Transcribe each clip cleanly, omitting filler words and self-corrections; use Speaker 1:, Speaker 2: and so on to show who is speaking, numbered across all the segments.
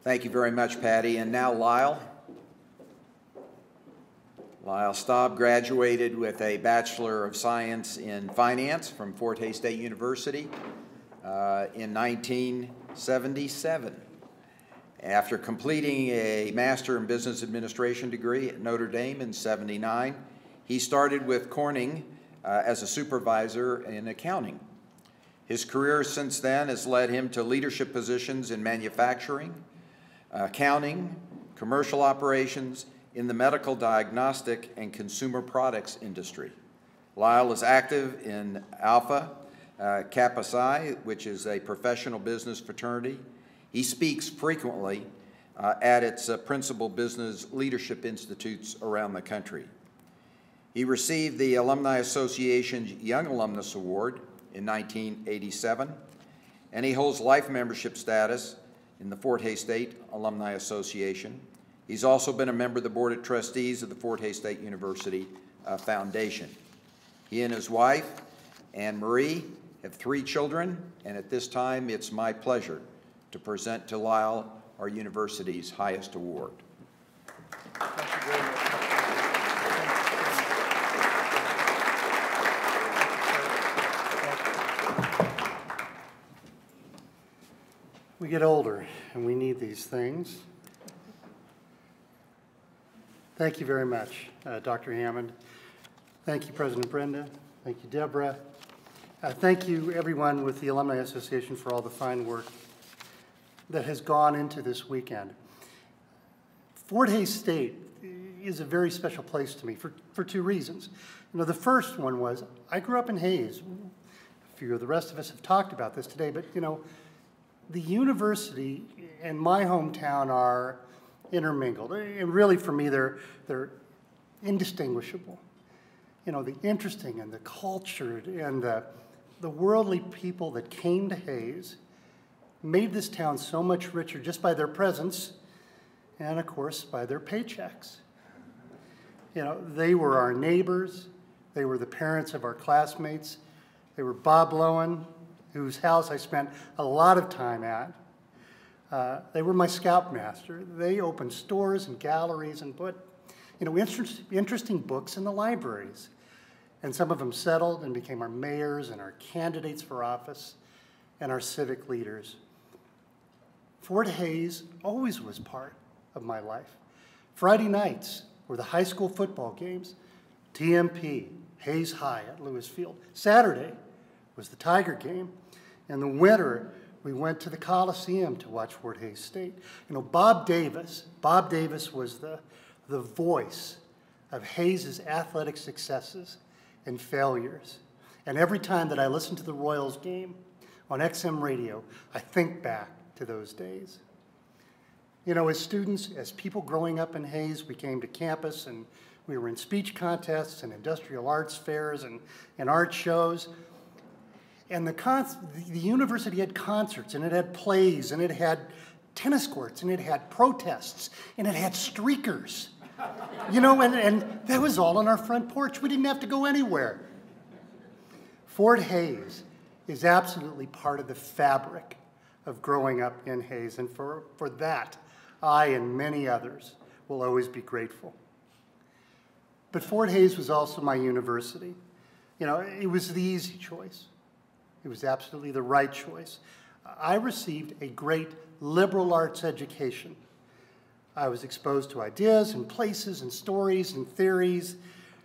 Speaker 1: Thank you very much, Patty. And now Lyle. Lyle Staab graduated with a Bachelor of Science in Finance from Fort Hays State University in 1977. After completing a Master in Business Administration degree at Notre Dame in '79, he started with Corning as a supervisor in accounting. His career since then has led him to leadership positions in manufacturing, accounting, commercial operations, in the medical diagnostic and consumer products industry. Lyle is active in Alpha Kappa Psi, which is a professional business fraternity. He speaks frequently at its principal business leadership institutes around the country. He received the Alumni Association's Young Alumnus Award in 1987, and he holds life membership status in the Fort Hays State Alumni Association. He's also been a member of the Board of Trustees of the Fort Hays State University Foundation. He and his wife, Anne Marie, have 3 children, and at this time it's my pleasure to present to Lyle our university's highest award.
Speaker 2: Thank you very much. We get older and we need these things. Thank you very much, Dr. Hammond. Thank you, President Brenda. Thank you, Deborah. Thank you, everyone with the Alumni Association, for all the fine work that has gone into this weekend. Fort Hays State is a very special place to me for 2 reasons. You know, the first one was I grew up in Hays. A few of the rest of us have talked about this today, but you know, the university and my hometown are intermingled. And really, for me, they're indistinguishable. You know, the interesting and the cultured and the worldly people that came to Hays made this town so much richer just by their presence and, of course, by their paychecks. You know, they were our neighbors. They were the parents of our classmates. They were Bob Lowen, whose house I spent a lot of time at. They were my scoutmaster. They opened stores and galleries and put, you know, interesting books in the libraries. And some of them settled and became our mayors and our candidates for office and our civic leaders. Fort Hays always was part of my life. Friday nights were the high school football games, TMP, Hays High at Lewis Field. Saturday was the Tiger game. In the winter, we went to the Coliseum to watch Fort Hays State. You know, Bob Davis was the voice of Hays' athletic successes and failures. And every time that I listen to the Royals game on XM radio, I think back to those days. You know, as students, as people growing up in Hays, we came to campus and we were in speech contests and industrial arts fairs and art shows. And the university had concerts, and it had plays, and it had tennis courts, and it had protests, and it had streakers. You know, and that was all on our front porch. We didn't have to go anywhere. Fort Hays is absolutely part of the fabric of growing up in Hays, and for that, I and many others will always be grateful. But Fort Hays was also my university. You know, it was the easy choice. It was absolutely the right choice. I received a great liberal arts education. I was exposed to ideas and places and stories and theories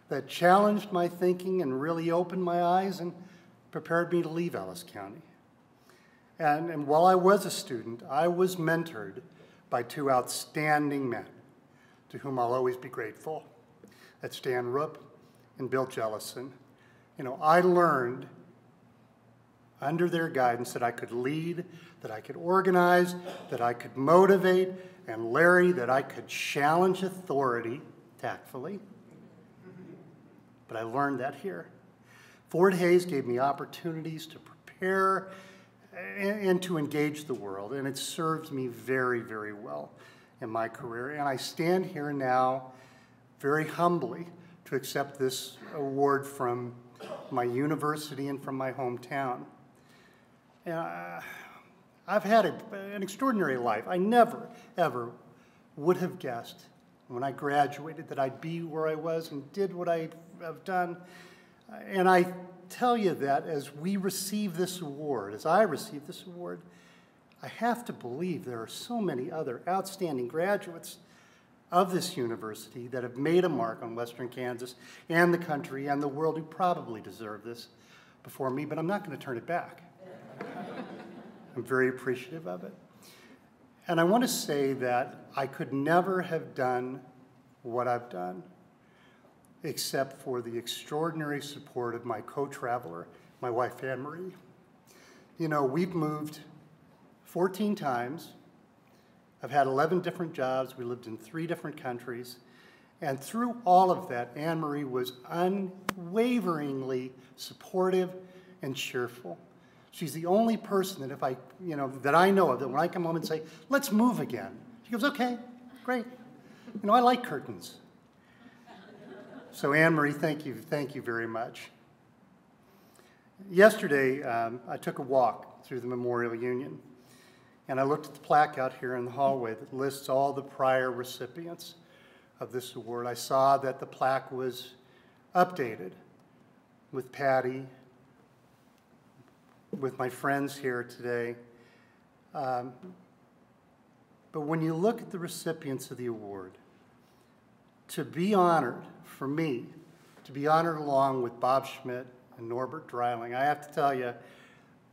Speaker 2: that challenged my thinking and really opened my eyes and prepared me to leave Ellis County. And while I was a student, I was mentored by 2 outstanding men to whom I'll always be grateful. That's Dan Rupp and Bill Jellison. You know, I learned under their guidance that I could lead, that I could organize, that I could motivate, and Larry, that I could challenge authority tactfully. But I learned that here. Fort Hays gave me opportunities to prepare and to engage the world, and it served me very, very well in my career. And I stand here now very humbly to accept this award from my university and from my hometown. And I've had an extraordinary life. I never, ever would have guessed when I graduated that I'd be where I was and did what I have done. And I tell you that as we receive this award, as I receive this award, I have to believe there are so many other outstanding graduates of this university that have made a mark on Western Kansas and the country and the world who probably deserve this before me, but I'm not going to turn it back. I'm very appreciative of it. And I want to say that I could never have done what I've done except for the extraordinary support of my co-traveler, my wife, Anne-Marie. You know, we've moved 14 times. I've had 11 different jobs. We lived in 3 different countries. And through all of that, Anne-Marie was unwaveringly supportive and cheerful. She's the only person that that I know of that when I come home and say, let's move again, she goes, okay, great. You know, I like curtains. So Anne-Marie, thank you very much. Yesterday, I took a walk through the Memorial Union, and I looked at the plaque out here in the hallway that lists all the prior recipients of this award. I saw that the plaque was updated with Patty, with my friends here today. But when you look at the recipients of the award, to be honored, for me, to be honored along with Bob Schmidt and Norbert Dreiling, I have to tell you,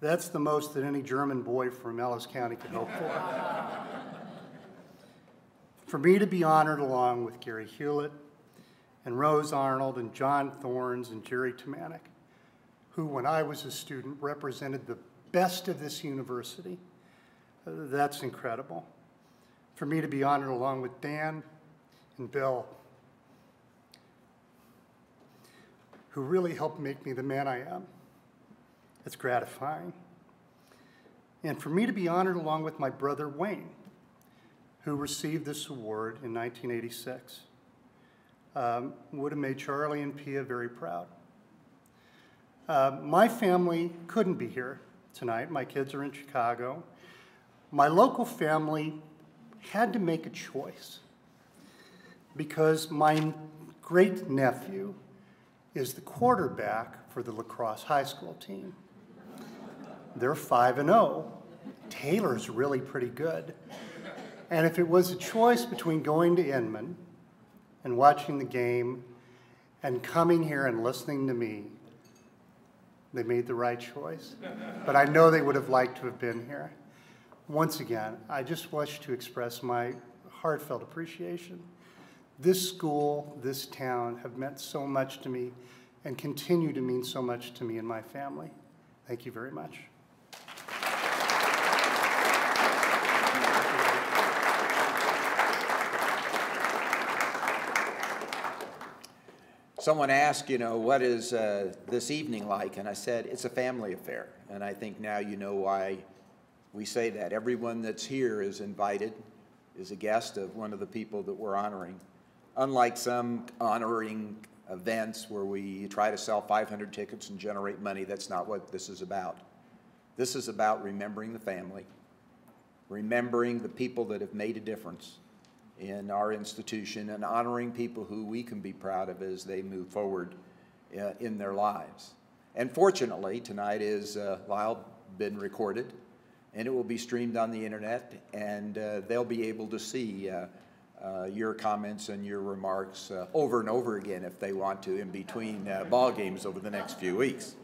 Speaker 2: that's the most that any German boy from Ellis County could hope for. For me to be honored along with Gary Hewlett and Rose Arnold and John Thorns and Jerry Tomanek, who, when I was a student, represented the best of this university, that's incredible. For me to be honored along with Dan and Bill, who really helped make me the man I am, it's gratifying. And for me to be honored along with my brother Wayne, who received this award in 1986, would have made Charlie and Pia very proud. My family couldn't be here tonight. My kids are in Chicago. My local family had to make a choice because my great-nephew is the quarterback for the lacrosse high school team. They're 5-0. Taylor's really pretty good. And if it was a choice between going to Inman and watching the game and coming here and listening to me, they made the right choice. But I know they would have liked to have been here. Once again, I just wish to express my heartfelt appreciation. This school, this town have meant so much to me and continue to mean so much to me and my family. Thank you very much.
Speaker 1: Someone asked, what is this evening like? And I said, it's a family affair. And I think now you know why we say that. Everyone that's here is invited, is a guest of one of the people that we're honoring. Unlike some honoring events where we try to sell 500 tickets and generate money, that's not what this is about. This is about remembering the family, remembering the people that have made a difference in our institution, and honoring people who we can be proud of as they move forward in their lives. And fortunately, tonight is Lyle been recorded, and it will be streamed on the internet, and they'll be able to see your comments and your remarks over and over again if they want to in between ball games over the next few weeks.